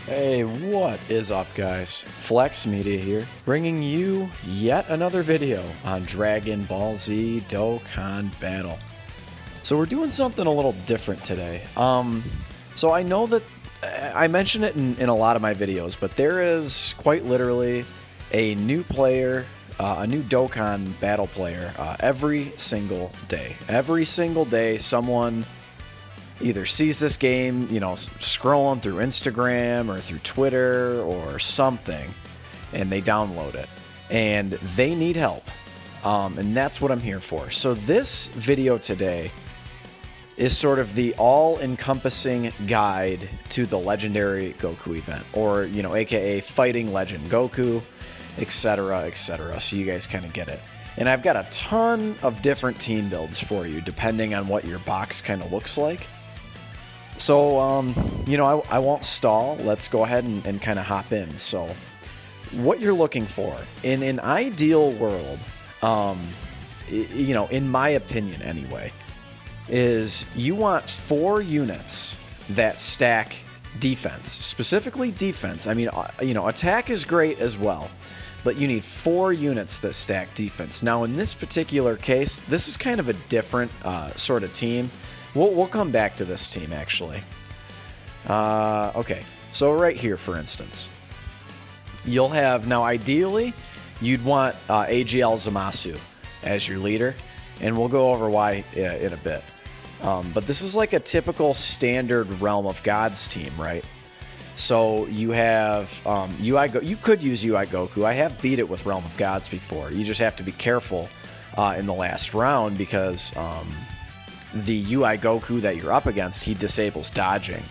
Hey, what is up, guys? Flex Media here, bringing you yet another video on Dragon Ball Z Dokkan Battle. So we're doing something a little different today. So I know that I mention it in a lot of my videos, but there is quite literally a new player, a new Dokkan Battle player every single day. Every single day, someone either sees this game, scrolling through Instagram or through Twitter or something, and they download it. And they need help. And that's what I'm here for. So this video today is sort of the all-encompassing guide to the legendary Goku event, or, aka Fighting Legend Goku, etc., etc. So you guys kind of get it. And I've got a ton of different team builds for you, depending on what your box kind of looks like. So, I won't stall. Let's go ahead and kind of hop in. So, what you're looking for in an ideal world, in my opinion anyway, is you want 4 units that stack defense, specifically defense. I mean, attack is great as well, but you need 4 units that stack defense. Now, in this particular case, this is kind of a different sort of team. We'll come back to this team, actually. Okay, so right here, for instance, you'll have, now ideally, you'd want AGL Zamasu as your leader, and we'll go over why in a bit. But this is like a typical standard Realm of Gods team, right? So you have you could use UI Goku. I have beat it with Realm of Gods before. You just have to be careful in the last round because the UI Goku that you're up against, he disables dodging.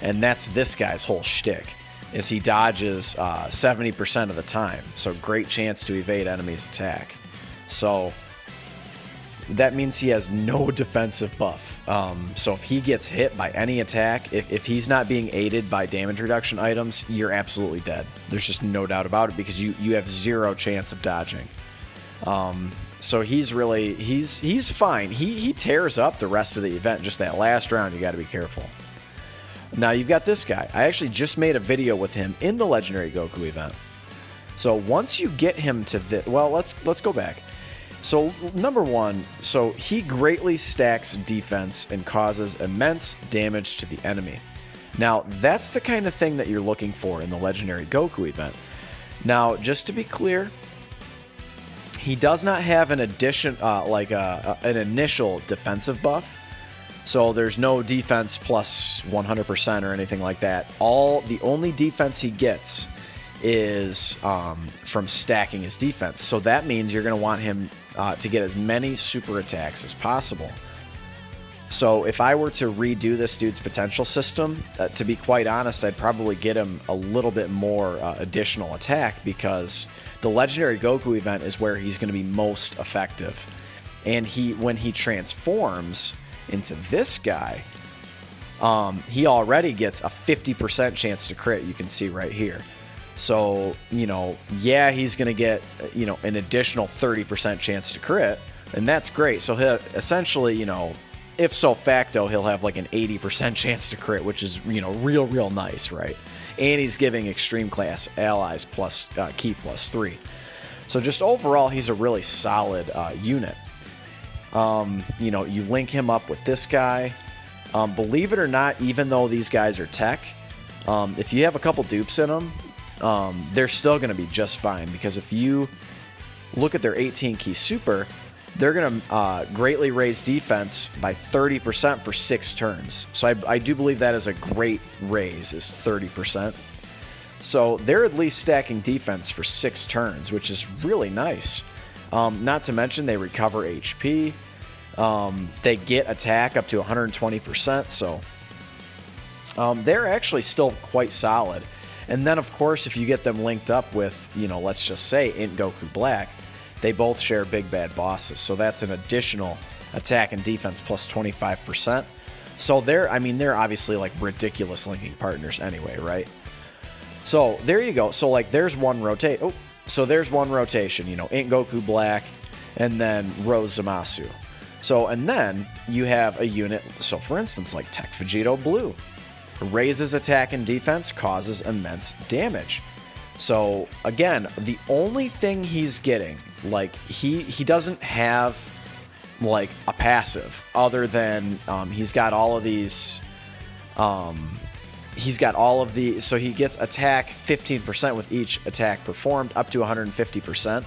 And that's this guy's whole shtick, is he dodges 70% of the time. So great chance to evade enemies' attack. So that means he has no defensive buff. So if he gets hit by any attack, if he's not being aided by damage reduction items, you're absolutely dead. There's just no doubt about it because you have 0 chance of dodging. So he's really, he's fine. He tears up the rest of the event. Just that last round, you got to be careful. Now you've got this guy. I actually just made a video with him in the Legendary Goku event. So once you get him to this, well, let's go back. So number 1, so he greatly stacks defense and causes immense damage to the enemy. Now that's the kind of thing that you're looking for in the Legendary Goku event. Now, just to be clear, he does not have an addition, an initial defensive buff. So there's no defense plus 100% or anything like that. The only defense he gets is from stacking his defense. So that means you're going to want him to get as many super attacks as possible. So if I were to redo this dude's potential system, to be quite honest, I'd probably get him a little bit more additional attack, because the Legendary Goku event is where he's going to be most effective. And when he transforms into this guy, he already gets a 50% chance to crit, you can see right here. So, yeah, he's going to get, an additional 30% chance to crit, and that's great. So he'll essentially, if so facto, he'll have like an 80% chance to crit, which is, real nice, right? And he's giving extreme class allies plus key +3. So just overall, he's a really solid unit. You link him up with this guy. Believe it or not, even though these guys are tech, if you have a couple dupes in them, they're still going to be just fine, because if you look at their 18 key super, they're going to greatly raise defense by 30% for 6 turns. So I do believe that is a great raise, is 30%. So they're at least stacking defense for 6 turns, which is really nice. Not to mention they recover HP. They get attack up to 120%. So they're actually still quite solid. And then, of course, if you get them linked up with, let's just say Int Goku Black, they both share big bad bosses. So that's an additional attack and defense plus 25%. So they're obviously like ridiculous linking partners anyway, right? So there you go. So there's one rotation. So there's one rotation, Int Goku Black and then Rose Zamasu. So, and then you have a unit, so for instance, like Tech Vegito Blue. raises attack and defense, causes immense damage. So again, the only thing he's getting, like he doesn't have like a passive other than he's got all of these. So he gets attack 15% with each attack performed, up to 150%.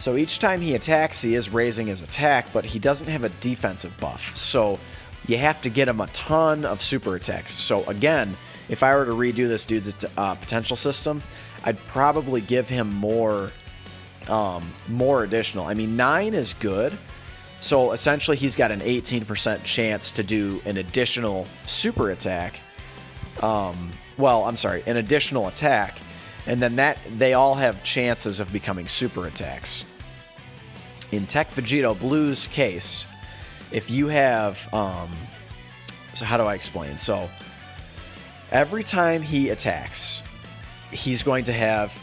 So each time he attacks, he is raising his attack, but he doesn't have a defensive buff. So you have to get him a ton of super attacks. So again, if I were to redo this dude's potential system, I'd probably give him more additional. I mean, 9 is good. So essentially, he's got an 18% chance to do an additional super attack. An additional attack. And then they all have chances of becoming super attacks. In Tech Vegito Blue's case, if you have... so how do I explain? So every time he attacks, he's going to have...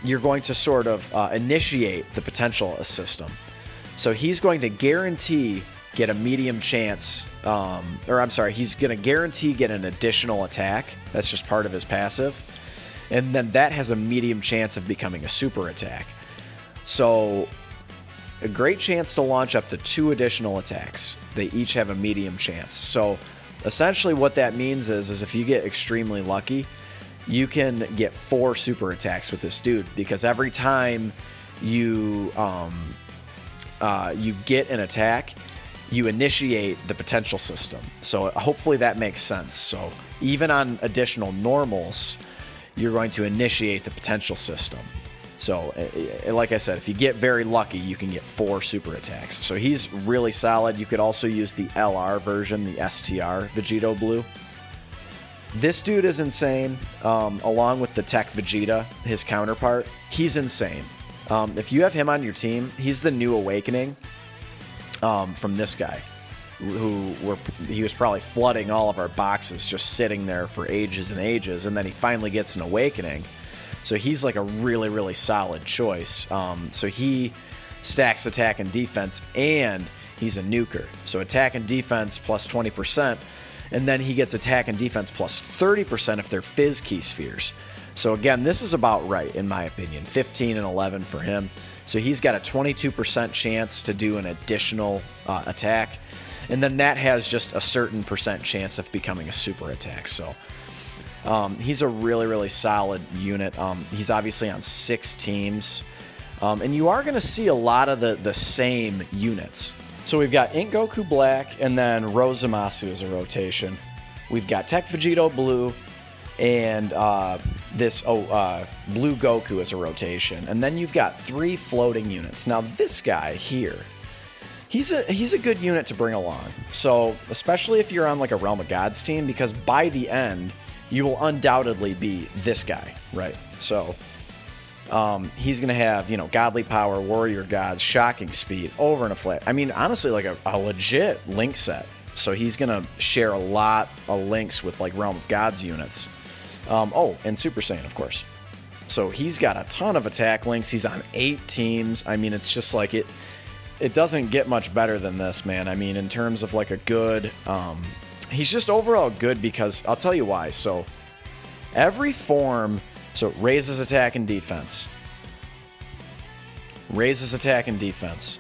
you're going to sort of initiate the potential system. So he's going to guarantee get a medium chance... he's going to guarantee get an additional attack. That's just part of his passive. And then that has a medium chance of becoming a super attack. So a great chance to launch up to 2 additional attacks. They each have a medium chance. So essentially what that means is if you get extremely lucky, you can get 4 super attacks with this dude, because every time you get an attack, you initiate the potential system. So hopefully that makes sense. So even on additional normals, you're going to initiate the potential system. So like I said, if you get very lucky, you can get 4 super attacks. So he's really solid. You could also use the LR version, the STR Vegito Blue. This dude is insane, along with the Tech Vegeta, his counterpart. He's insane. If you have him on your team, he's the new awakening from this guy, he was probably flooding all of our boxes, just sitting there for ages and ages, and then he finally gets an awakening. So he's like a really, really solid choice. So he stacks attack and defense, and he's a nuker. So attack and defense plus 20%, and then he gets attack and defense plus 30% if they're Fizz Key Spheres. So again, this is about right, in my opinion. 15 and 11 for him. So he's got a 22% chance to do an additional attack, and then that has just a certain percent chance of becoming a super attack. So he's a really, really solid unit. He's obviously on 6 teams, and you are going to see a lot of the same units. So we've got Ink Goku Black, and then Rose Zamasu as a rotation. We've got Tech Vegito Blue, and Blue Goku as a rotation. And then you've got 3 floating units. Now this guy here, he's a good unit to bring along. So especially if you're on like a Realm of Gods team, because by the end, you will undoubtedly be this guy, right? So he's going to have, Godly Power, Warrior Gods, Shocking Speed, Over and a Flat. I mean, honestly, like a legit link set. So he's going to share a lot of links with like Realm of Gods units. And Super Saiyan, of course. So he's got a ton of attack links. He's on 8 teams. I mean, it's just like it doesn't get much better than this, man. I mean, in terms of like a good... he's just overall good, because I'll tell you why. So every form... So raises attack and defense. Raises attack and defense.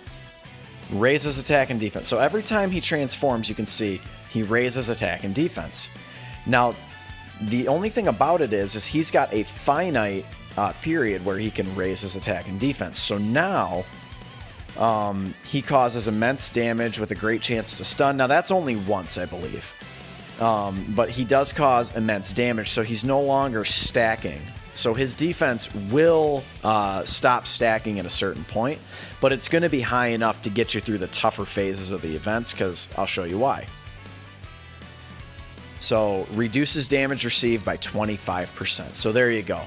Raises attack and defense. So every time he transforms, you can see he raises attack and defense. Now, the only thing about it is he's got a finite period where he can raise his attack and defense. So now he causes immense damage with a great chance to stun. Now, that's only once, I believe. But he does cause immense damage, so he's no longer stacking. So his defense will stop stacking at a certain point, but it's going to be high enough to get you through the tougher phases of the events, because I'll show you why. So reduces damage received by 25%. So there you go.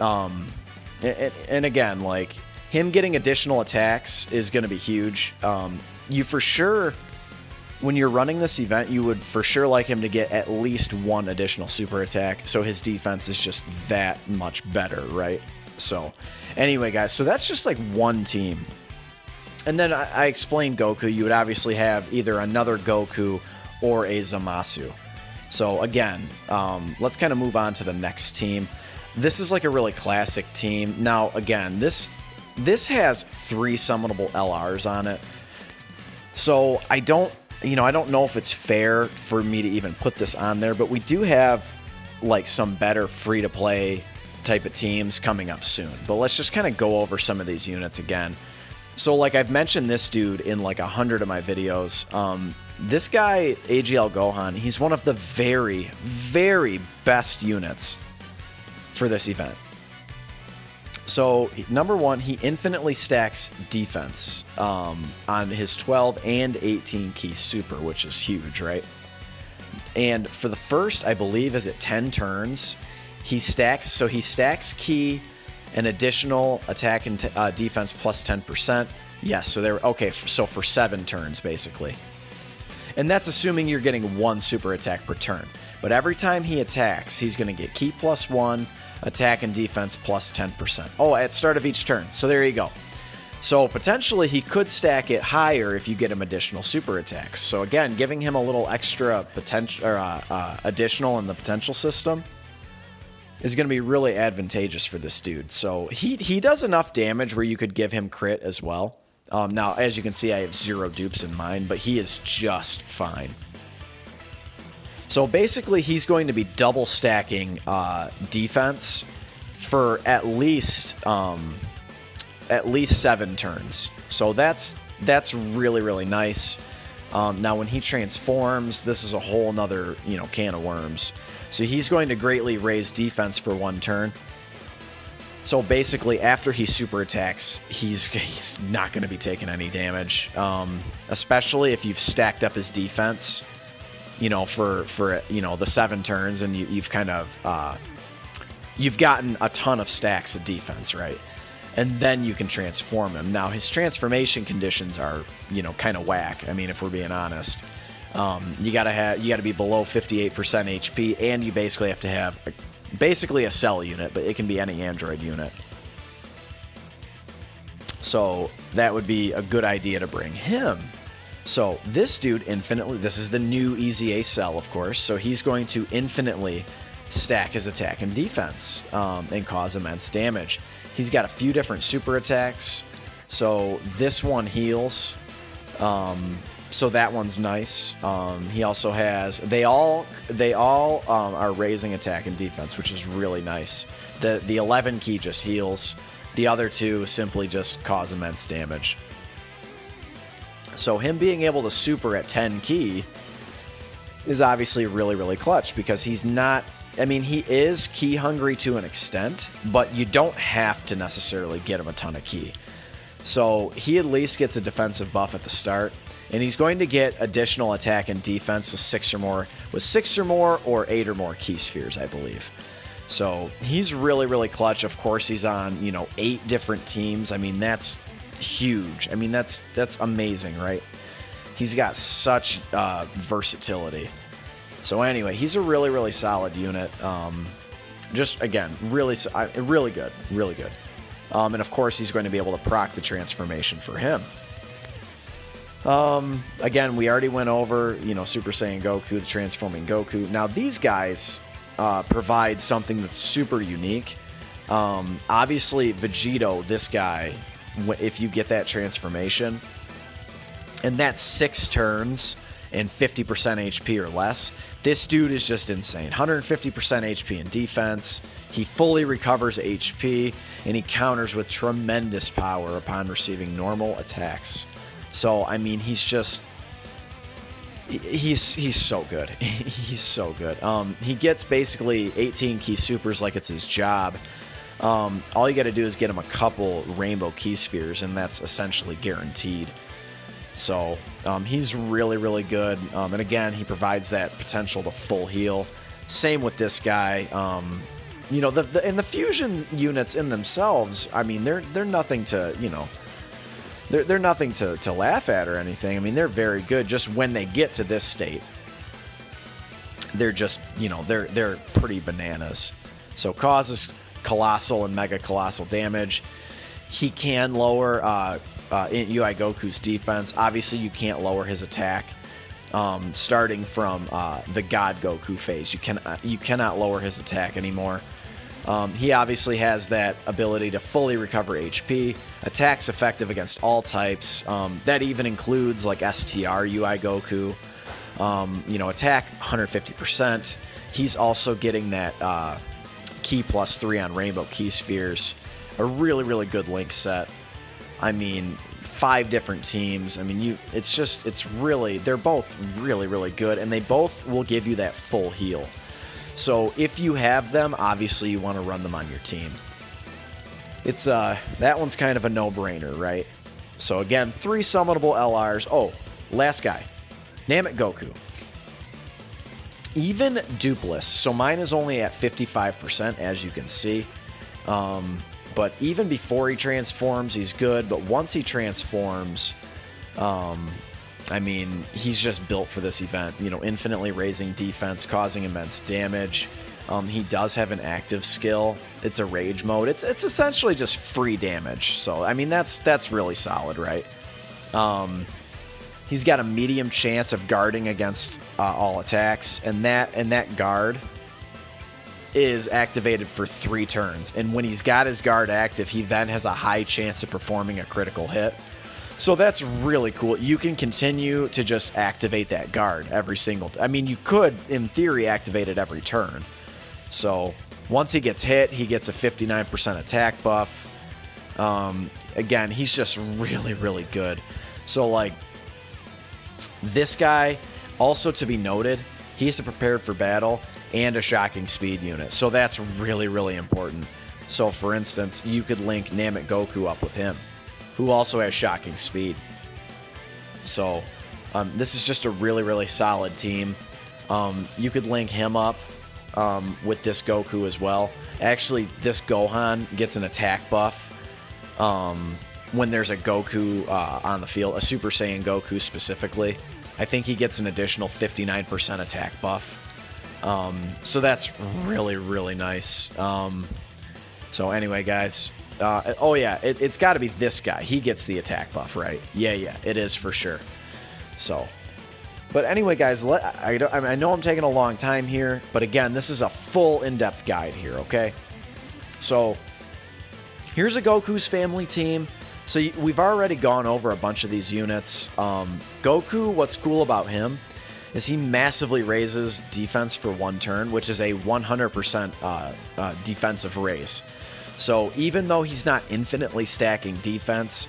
And again, like, him getting additional attacks is going to be huge. You for sure... When you're running this event, you would for sure like him to get at least 1 additional super attack, so his defense is just that much better, right? So, anyway, guys, so that's just like one team. And then I explained Goku. You would obviously have either another Goku or a Zamasu. So again, let's kind of move on to the next team. This is like a really classic team. Now, again, this has 3 summonable LRs on it. So I don't know if it's fair for me to even put this on there, but we do have like some better free-to-play type of teams coming up soon. But let's just kind of go over some of these units again. So like I've mentioned this dude in like 100 of my videos. This guy, AGL Gohan, he's one of the very, very best units for this event. So, number 1, he infinitely stacks defense on his 12 and 18 key super, which is huge, right? And for the first, I believe, is it 10 turns, he stacks key, an additional attack and defense plus 10%. Yes, so they're okay. So for 7 turns, basically. And that's assuming you're getting 1 super attack per turn. But every time he attacks, he's going to get key plus 1, attack and defense plus 10%. Oh, at start of each turn. So there you go. So potentially he could stack it higher if you get him additional super attacks. So again, giving him a little extra potential or additional in the potential system is going to be really advantageous for this dude. So he does enough damage where you could give him crit as well. Now, as you can see, I have 0 dupes in mine, but he is just fine. So basically, he's going to be double stacking defense for at least 7 turns. So that's really, really nice. Now, when he transforms, this is a whole nother can of worms. So he's going to greatly raise defense for 1 turn. So basically, after he super attacks, he's not going to be taking any damage, especially if you've stacked up his defense, for the 7 turns, and you've kind of you've gotten a ton of stacks of defense, right? And then you can transform him. Now his transformation conditions are kind of whack. I mean, if we're being honest, you gotta be below 58% HP, and you basically have to have basically a cell unit, but it can be any Android unit. So that would be a good idea to bring him. So this dude infinitely, this is the new Easy A cell, of course, so he's going to infinitely stack his attack and defense and cause immense damage. He's got a few different super attacks. So this one heals. So that one's nice. He also has, they all are raising attack and defense, which is really nice. The 11 key just heals. The other 2 simply just cause immense damage. So him being able to super at 10 key is obviously really, really clutch, because he's not, I mean, he is key hungry to an extent, but you don't have to necessarily get him a ton of key. So he at least gets a defensive buff at the start. And he's going to get additional attack and defense with 6 or more or 8 or more key spheres, I believe. So he's really, really clutch. Of course, he's on 8 different teams. I mean, that's huge. I mean, that's amazing, right? He's got such versatility. So anyway, he's a really, really solid unit. Just again, really good, really good. And of course, he's going to be able to proc the transformation for him. Again, we already went over, Super Saiyan Goku, the transforming Goku. Now, these guys provide something that's super unique. Obviously, Vegito, this guy, if you get that transformation, and that's 6 turns and 50% HP or less, this dude is just insane. 150% HP in defense. He fully recovers HP, and he counters with tremendous power upon receiving normal attacks. So, I mean, he's so good. He's so good. He gets basically 18 key supers like it's his job. All you got to do is get him a couple rainbow key spheres, and that's essentially guaranteed. So, he's really, really good. And again, he provides that potential to full heal. Same with this guy. And the fusion units in themselves, I mean, they're nothing to, They're nothing to laugh at or anything. I mean, they're very good. Just when they get to this state, they're just, they're pretty bananas. So causes colossal and mega colossal damage. He can lower UI Goku's defense. Obviously, you can't lower his attack. starting from the God Goku phase. You cannot lower his attack anymore. He obviously has that ability to fully recover HP, attacks effective against all types. That even includes like STR UI Goku. Attack 150%. He's also getting that Ki +3 on Rainbow Ki Spheres. A really, really good link set. I mean, 5 different teams. I mean, they're both really, really good, and they both will give you that full heal. So if you have them, obviously you want to run them on your team. It's that one's kind of a no-brainer, right? So again, 3 summonable LRs. Oh, last guy, Namek Goku. Even dupeless. So mine is only at 55%, as you can see. But even before he transforms, he's good. But once he transforms, I mean, he's just built for this event. Infinitely raising defense, causing immense damage. He does have an active skill. It's a rage mode. It's essentially just free damage. So, I mean, that's really solid, right? He's got a medium chance of guarding against all attacks, and that guard is activated for 3 turns. And when he's got his guard active, he then has a high chance of performing a critical hit. So that's really cool. You can continue to just activate that guard every single... I mean, you could, in theory, activate it every turn. So once he gets hit, he gets a 59% attack buff. Again, he's just really, really good. So, like, this guy, also to be noted, he's a prepared for battle and a shocking speed unit. So that's really, really important. So, for instance, you could link Namek Goku up with him, who also has shocking speed. So this is just a really, really solid team. You could link him up with this Goku as well. Actually, this Gohan gets an attack buff when there's a Goku on the field, a Super Saiyan Goku specifically. I think he gets an additional 59% attack buff. So that's really, really nice. So anyway, guys, oh yeah, it's got to be this guy. He gets the attack buff, right? Yeah, it is for sure. So, but anyway, guys, I know I'm taking a long time here, but again, this is a full in-depth guide here, okay? So, here's a Goku's family team. So we've already gone over a bunch of these units. Goku, what's cool about him is he massively raises defense for 1 turn, which is a 100% defensive raise. So even though he's not infinitely stacking defense,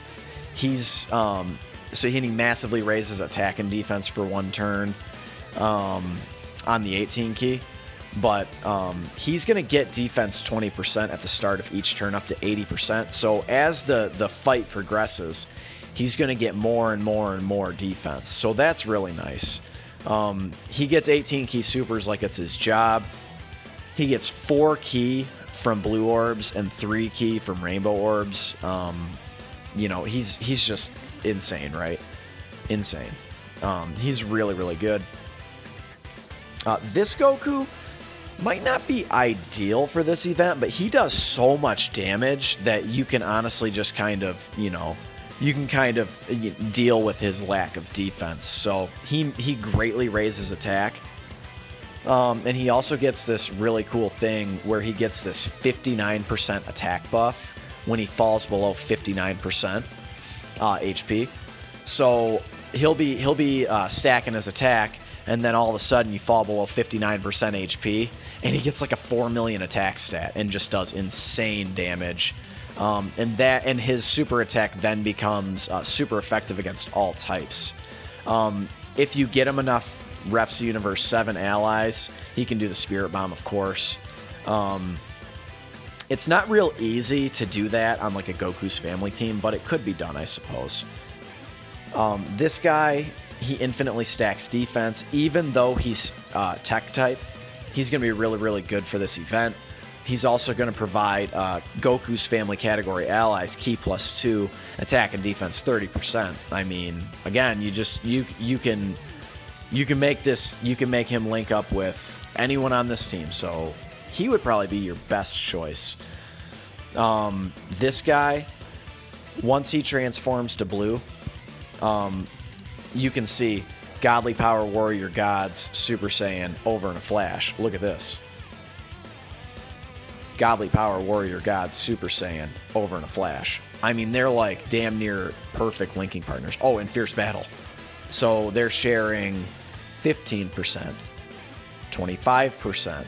he's so he massively raises attack and defense for 1 turn on the 18 key. But he's going to get defense 20% at the start of each turn, up to 80%. So as the fight progresses, he's going to get more and more and more defense. So that's really nice. He gets 18 key supers like it's his job. He gets 4 key from blue orbs and 3 key from rainbow orbs. He's just insane, right? Insane. He's really, really good. This Goku might not be ideal for this event, but he does so much damage that you can honestly just kind of, deal with his lack of defense. So he greatly raises attack. And he also gets this really cool thing where he gets this 59% attack buff when he falls below 59% HP. So he'll be stacking his attack, and then all of a sudden you fall below 59% HP, and he gets like a 4 million attack stat and just does insane damage. And his super attack then becomes super effective against all types. If you get him enough Reps Universe 7 allies, he can do the Spirit Bomb, of course. It's not real easy to do that on like a Goku's family team, but it could be done, I suppose. This guy, he infinitely stacks defense. Even though he's tech type, he's going to be really, really good for this event. He's also going to provide Goku's family category allies Ki +2, attack and defense 30%. I mean, again, you can make him link up with anyone on this team, so he would probably be your best choice. This guy, once he transforms to blue, you can see Godly Power Warrior Gods Super Saiyan over in a flash. Look at this. Godly Power Warrior Gods Super Saiyan over in a flash. I mean, they're like damn near perfect linking partners. Oh, and Fierce Battle. So they're sharing 15%, 25%,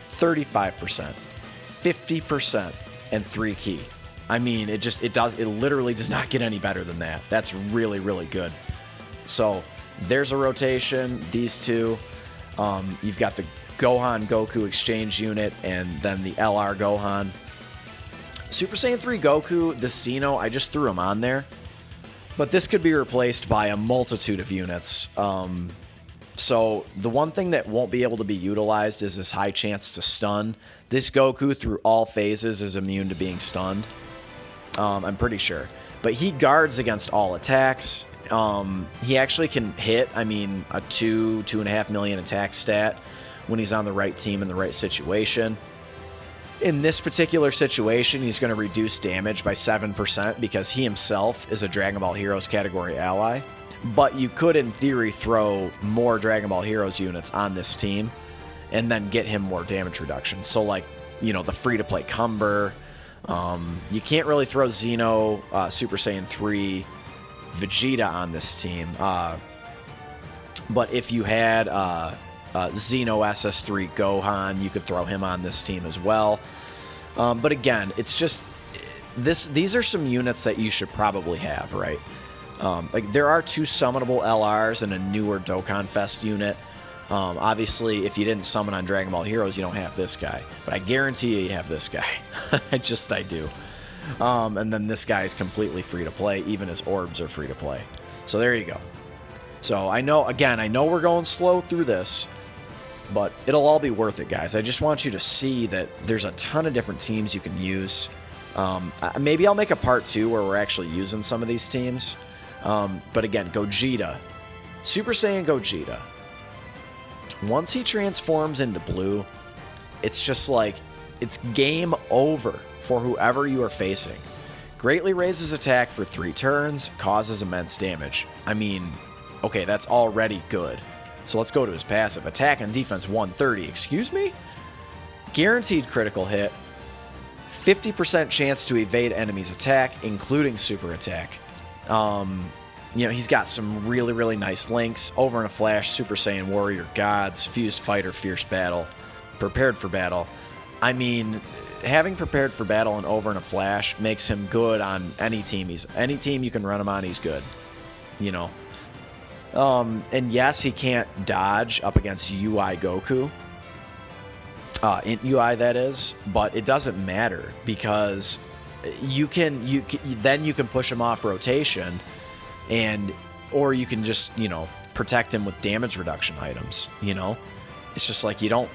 35%, 50%, and 3 key. I mean, it literally does not get any better than that. That's really, really good. So there's a rotation. These two, you've got the Gohan Goku exchange unit and then the LR Gohan. Super Saiyan 3 Goku, the Xeno, I just threw him on there. But this could be replaced by a multitude of units. So the one thing that won't be able to be utilized is this high chance to stun. This Goku through all phases is immune to being stunned. I'm pretty sure. But he guards against all attacks. He actually can hit, I mean, a 2.5 million attack stat when he's on the right team in the right situation. In this particular situation, he's going to reduce damage by 7% because he himself is a Dragon Ball Heroes category ally. But you could, in theory, throw more Dragon Ball Heroes units on this team and then get him more damage reduction. So, like, you know, the free-to-play Cumber. You can't really throw Xeno, Super Saiyan 3, Vegeta on this team. But if you had Xeno SS3 Gohan, you could throw him on this team as well. But again, it's just these are some units that you should probably have, right? Like there are 2 summonable LRs and a newer Dokkan Fest unit. Obviously, if you didn't summon on Dragon Ball Heroes, you don't have this guy. But I guarantee you have this guy. I do. And then this guy is completely free to play. Even his orbs are free to play. So there you go. So I know we're going slow through this, but it'll all be worth it, guys. I just want you to see that there's a ton of different teams you can use. Maybe I'll make a part 2 where we're actually using some of these teams. But again, Gogeta. Super Saiyan Gogeta. Once he transforms into blue, it's just like, it's game over for whoever you are facing. Greatly raises attack for 3 turns, causes immense damage. I mean, okay, that's already good. So let's go to his passive. Attack and defense 130, excuse me? Guaranteed critical hit. 50% chance to evade enemy's attack, including super attack. You know, he's got some really, really nice links. Over in a flash, Super Saiyan Warrior Gods, Fused Fighter, Fierce Battle, Prepared for Battle. I mean, having Prepared for Battle and Over in a flash makes him good on any team. Any team you can run him on, he's good. You know. And yes, he can't dodge up against UI Goku. Int UI, that is. But it doesn't matter because you can push him off rotation, or you can just, you know, protect him with damage reduction items. You know, it's just like you don't.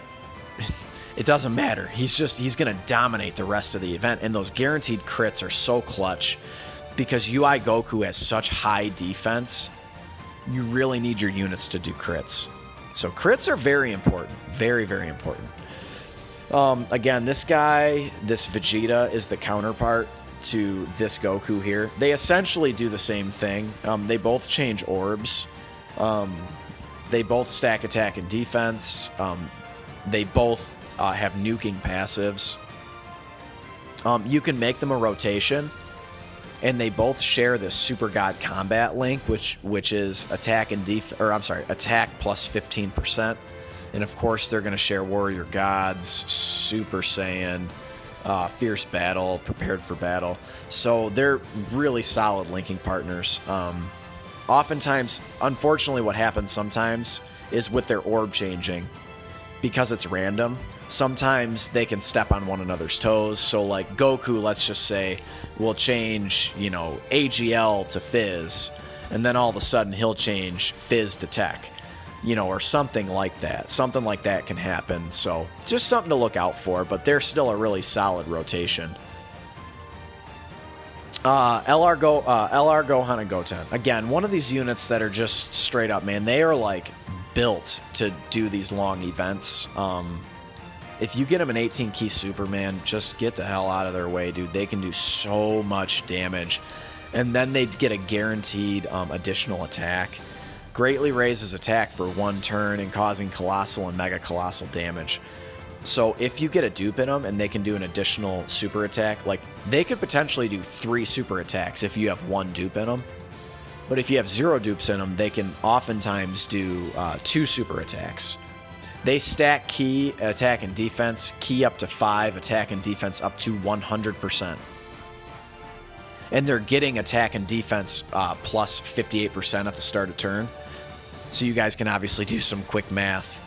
It doesn't matter. He's gonna dominate the rest of the event, and those guaranteed crits are so clutch because UI Goku has such high defense. You really need your units to do crits. So crits are very important. Very, very important. Again, this guy, this Vegeta, is the counterpart to this Goku here. They essentially do the same thing. They both change orbs. They both stack attack and defense. They both have nuking passives. You can make them a rotation. And they both share this Super God Combat link, which is attack and attack plus 15%. And of course, they're going to share Warrior Gods, Super Saiyan, Fierce Battle, Prepared for Battle. So they're really solid linking partners. Oftentimes, unfortunately, what happens sometimes is with their orb changing, because it's random, sometimes they can step on one another's toes. So like Goku, let's just say, will change, you know, AGL to Fizz, and then all of a sudden he'll change Fizz to Tech, you know, or something like that. Something like that can happen. So just something to look out for, but they're still a really solid rotation. LR Gohan and Goten. Again, one of these units that are just straight up, man, they are like built to do these long events. If you get them an 18 key Superman, just get the hell out of their way, dude. They can do so much damage. And then they get a guaranteed additional attack. greatly raises attack for 1 turn and causing colossal and mega colossal damage. So if you get a dupe in them and they can do an additional super attack, like they could potentially do 3 super attacks if you have 1 dupe in them. But if you have 0 dupes in them, they can oftentimes do 2 super attacks. They stack ki, attack, and defense, ki up to 5, attack and defense up to 100%. And they're getting attack and defense plus 58% at the start of turn. So you guys can obviously do some quick math.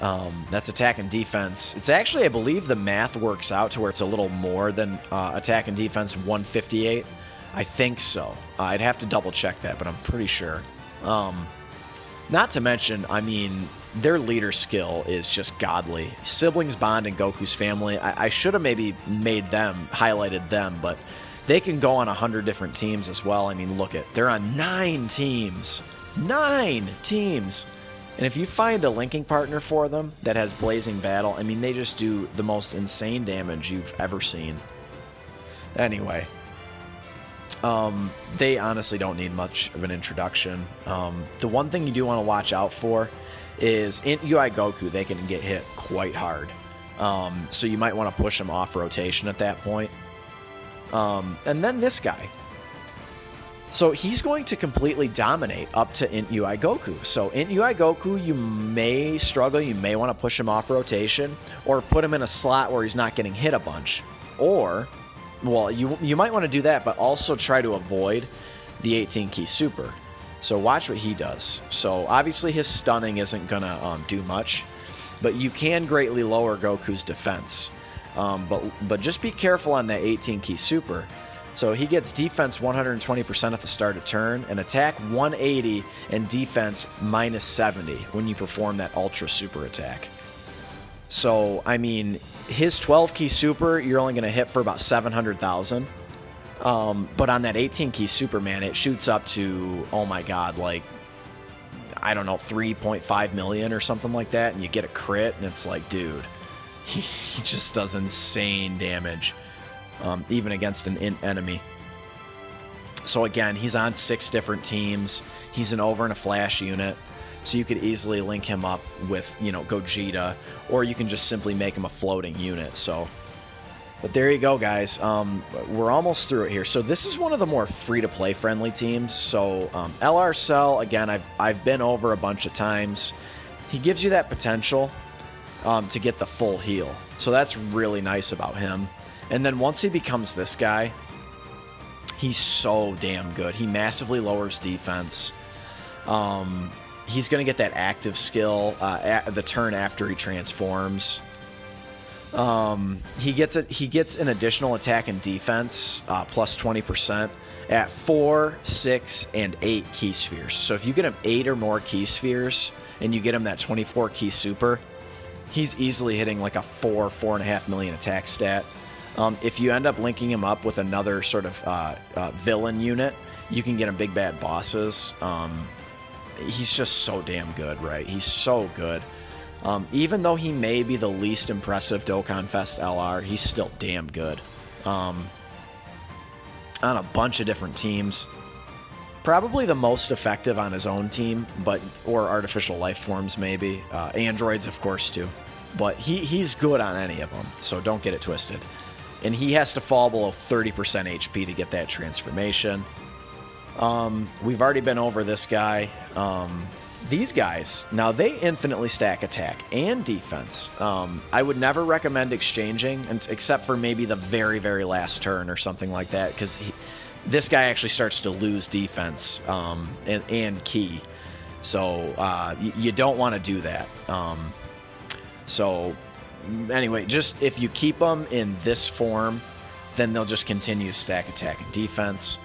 That's attack and defense. It's actually, I believe the math works out to where it's a little more than attack and defense 158. I think so. I'd have to double check that, but I'm pretty sure. Not to mention, I mean, their leader skill is just godly. Siblings bond and Goku's family. I should have maybe highlighted them, but they can go on 100 different teams as well. I mean, look they're on 9 teams. 9 teams. And if you find a linking partner for them that has Blazing Battle, I mean, they just do the most insane damage you've ever seen. Anyway. They honestly don't need much of an introduction. The one thing you do want to watch out for is in UI Goku, they can get hit quite hard. So you might want to push them off rotation at that point. And then this guy. So he's going to completely dominate up to Int UI Goku. So Int UI Goku, you may struggle. You may want to push him off rotation or put him in a slot where he's not getting hit a bunch. Or... well, you might want to do that, but also try to avoid the 18 key super. So watch what he does. So obviously his stunning isn't going to do much, but you can greatly lower Goku's defense. But just be careful on that 18 key super. So he gets defense 120% at the start of turn, and attack 180 and defense minus 70 when you perform that ultra super attack. So, I mean, his 12 key super, you're only going to hit for about 700,000. But on that 18 key Superman, it shoots up to, oh my god, like, I don't know, 3.5 million or something like that. And you get a crit, and it's like, dude, he just does insane damage, even against an enemy. So again, he's on 6 different teams. He's an over and a flash unit. So you could easily link him up with, you know, Gogeta, or you can just simply make him a floating unit. So, but there you go, guys. We're almost through it here. So this is one of the more free-to-play friendly teams. So LR Cell, again, I've been over a bunch of times. He gives you that potential to get the full heal. So that's really nice about him. And then once he becomes this guy, he's so damn good. He massively lowers defense. He's going to get that active skill the turn after he transforms. He gets an additional attack and defense plus 20% at 4, 6, and 8 key spheres. So if you get him 8 or more key spheres and you get him that 24 key super, he's easily hitting like a 4.5 million attack stat. If you end up linking him up with another sort of villain unit, you can get him big bad bosses. He's just so damn good, right? He's so good. Even though he may be the least impressive Dokkan Fest LR, he's still damn good. On a bunch of different teams. Probably the most effective on his own team, or artificial life forms maybe. Androids, of course, too. But he's good on any of them, so don't get it twisted. And he has to fall below 30% HP to get that transformation. We've already been over this guy. These guys, now they infinitely stack attack and defense. I would never recommend exchanging, except for maybe the very, very last turn or something like that, because this guy actually starts to lose defense and key. So you don't want to do that. So anyway, just if you keep them in this form, then they'll just continue to stack attack and defense.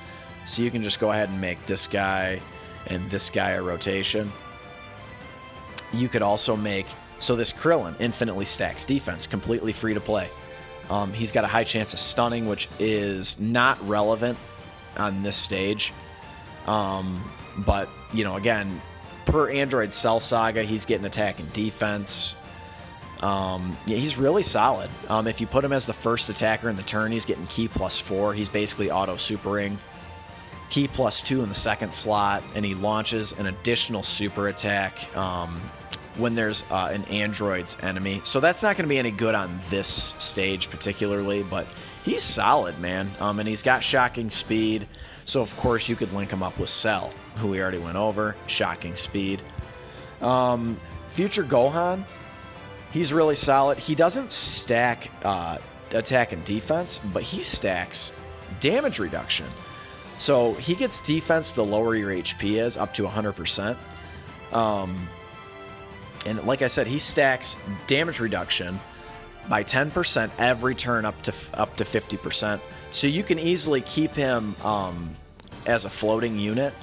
So you can just go ahead and make this guy and this guy a rotation. You could also make, so this Krillin infinitely stacks defense, completely free to play. He's got a high chance of stunning, which is not relevant on this stage. But, you know, again, per Android Cell Saga, he's getting attack and defense. Yeah, he's really solid. If you put him as the first attacker in the turn, he's getting key +4. He's basically auto-supering. Ki +2 in the second slot, and he launches an additional super attack when there's an android's enemy. So that's not going to be any good on this stage particularly, but he's solid, man. And he's got shocking speed, so of course you could link him up with Cell, who we already went over. Shocking speed. Future Gohan, he's really solid. He doesn't stack attack and defense, but he stacks damage reduction. So he gets defense the lower your HP is, up to 100%. And like I said, he stacks damage reduction by 10% every turn up to 50%. So you can easily keep him as a floating unit,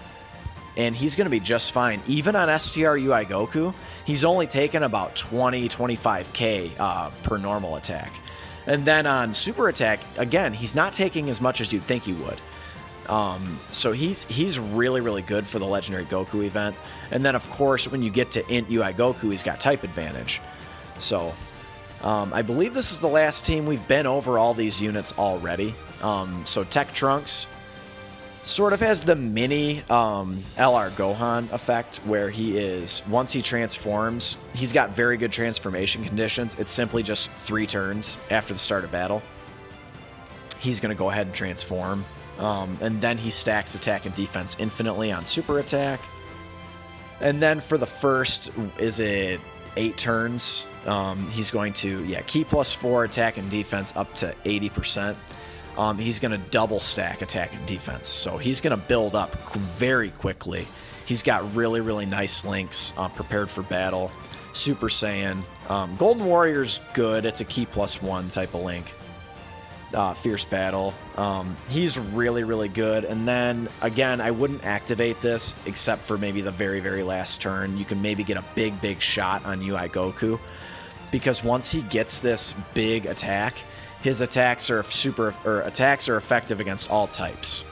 and he's going to be just fine. Even on STR UI Goku, he's only taken about 20-25k per normal attack. And then on super attack, again, he's not taking as much as you'd think he would. So he's really, really good for the Legendary Goku event. And then, of course, when you get to Int UI Goku, he's got type advantage. So I believe this is the last team. We've been over all these units already. So Tech Trunks sort of has the mini LR Gohan effect, where he is, once he transforms, he's got very good transformation conditions. It's simply just 3 turns after the start of battle. He's going to go ahead and transform. And then he stacks attack and defense infinitely on super attack. And then for the first, is it 8 turns? He's going to, Ki +4 attack and defense up to 80%. He's going to double stack attack and defense. So he's going to build up very quickly. He's got really, really nice links prepared for battle. Super Saiyan. Golden Warrior's good. It's a Ki +1 type of link. Fierce Battle. He's really, really good. And then, again, I wouldn't activate this except for maybe the very, very last turn. You can maybe get a big, big shot on UI Goku, because once he gets this big attack, his attacks are effective against all types.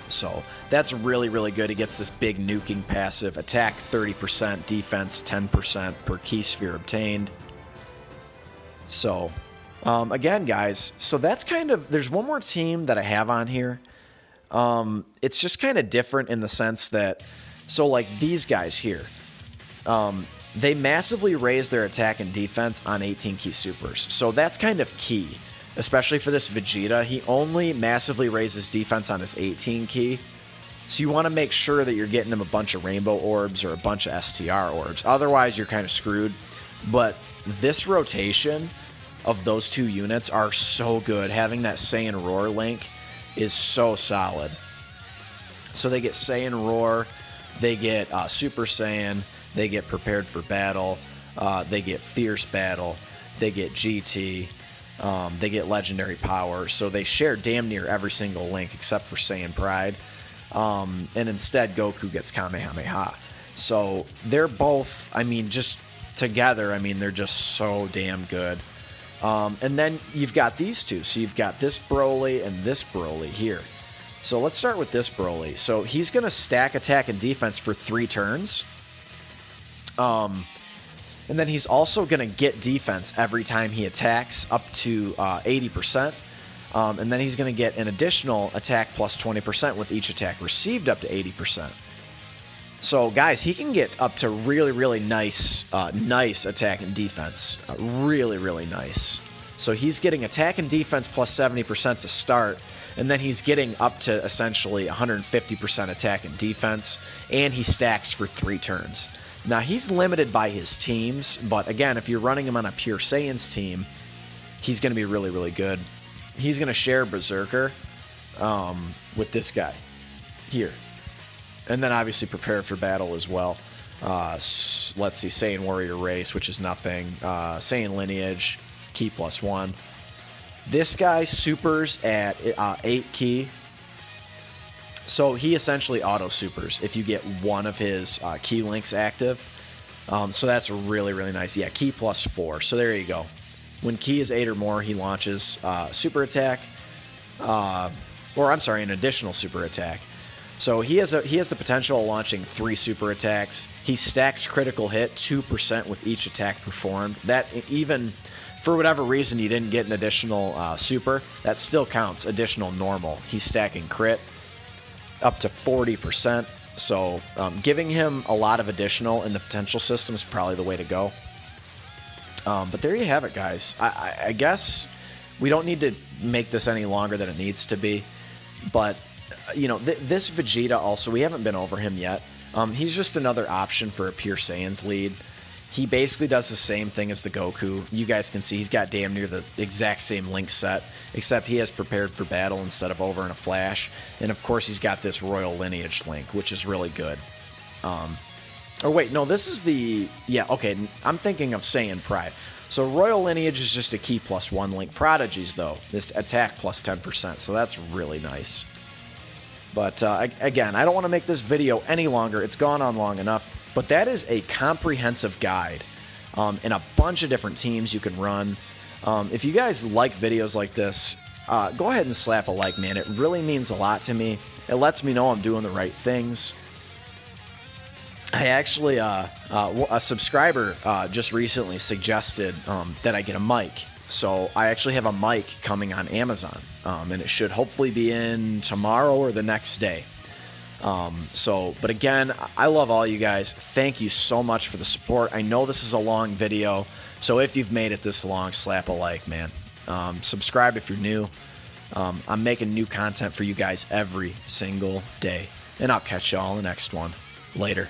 So that's really, really good. He gets this big nuking passive. Attack 30%, defense 10% per Ki sphere obtained. So again, guys, so that's kind of, there's one more team that I have on here. It's just kind of different in the sense that, so like these guys here, they massively raise their attack and defense on 18 Ki supers. So that's kind of key, especially for this Vegeta. He only massively raises defense on his 18 Ki. So you want to make sure that you're getting him a bunch of rainbow orbs or a bunch of STR orbs. Otherwise, you're kind of screwed. But this rotation of those 2 units are so good. Having that Saiyan Roar link is so solid. So they get Saiyan Roar, they get Super Saiyan, they get Prepared for Battle, they get Fierce Battle, they get GT, they get Legendary Power. So they share damn near every single link except for Saiyan Pride. And instead, Goku gets Kamehameha. So they're both, I mean, just together, I mean, they're just so damn good. And then you've got these two. So you've got this Broly and this Broly here. So let's start with this Broly. So he's going to stack attack and defense for 3 turns. And then he's also going to get defense every time he attacks up to 80%. And then he's going to get an additional attack plus 20% with each attack received up to 80%. So, guys, he can get up to really, really nice attack and defense. Really, really nice. So he's getting attack and defense plus 70% to start, and then he's getting up to essentially 150% attack and defense, and he stacks for 3 turns. Now, he's limited by his teams, but again, if you're running him on a Pure Saiyan's team, he's going to be really, really good. He's going to share Berserker with this guy here. And then obviously Prepare for Battle as well. Let's see, Saiyan Warrior Race, which is nothing. Saiyan Lineage, Ki +1. This guy supers at 8 Ki. So he essentially auto-supers if you get one of his Ki links active. So that's really, really nice. Yeah, Ki +4. So there you go. When Ki is 8 or more, he launches super attack. Or I'm sorry, an additional super attack. So he has the potential of launching 3 super attacks. He stacks critical hit 2% with each attack performed. That, even for whatever reason you didn't get an additional super, that still counts additional normal. He's stacking crit. up to 40%. So giving him a lot of additional in the potential system is probably the way to go. But there you have it, guys. I guess we don't need to make this any longer than it needs to be. But, you know, this Vegeta also, we haven't been over him yet. He's just another option for a Pure Saiyan's lead. He basically does the same thing as the Goku. You guys can see he's got damn near the exact same link set, except he has prepared for battle instead of over in a flash. And of course he's got this royal lineage link, which is really good. Or wait, no, this is the... Yeah, okay, I'm thinking of Saiyan Pride. So royal lineage is just a key +1 link. Prodigies, though, this attack plus 10%, so that's really nice. But again, I don't want to make this video any longer. It's gone on long enough. But that is a comprehensive guide in a bunch of different teams you can run. If you guys like videos like this, go ahead and slap a like, man. It really means a lot to me. It lets me know I'm doing the right things. I actually, a subscriber just recently suggested that I get a mic. So I actually have a mic coming on Amazon, and it should hopefully be in tomorrow or the next day. But again, I love all you guys. Thank you so much for the support. I know this is a long video, so if you've made it this long, slap a like, man. Subscribe if you're new. I'm making new content for you guys every single day, and I'll catch y'all in the next one. Later.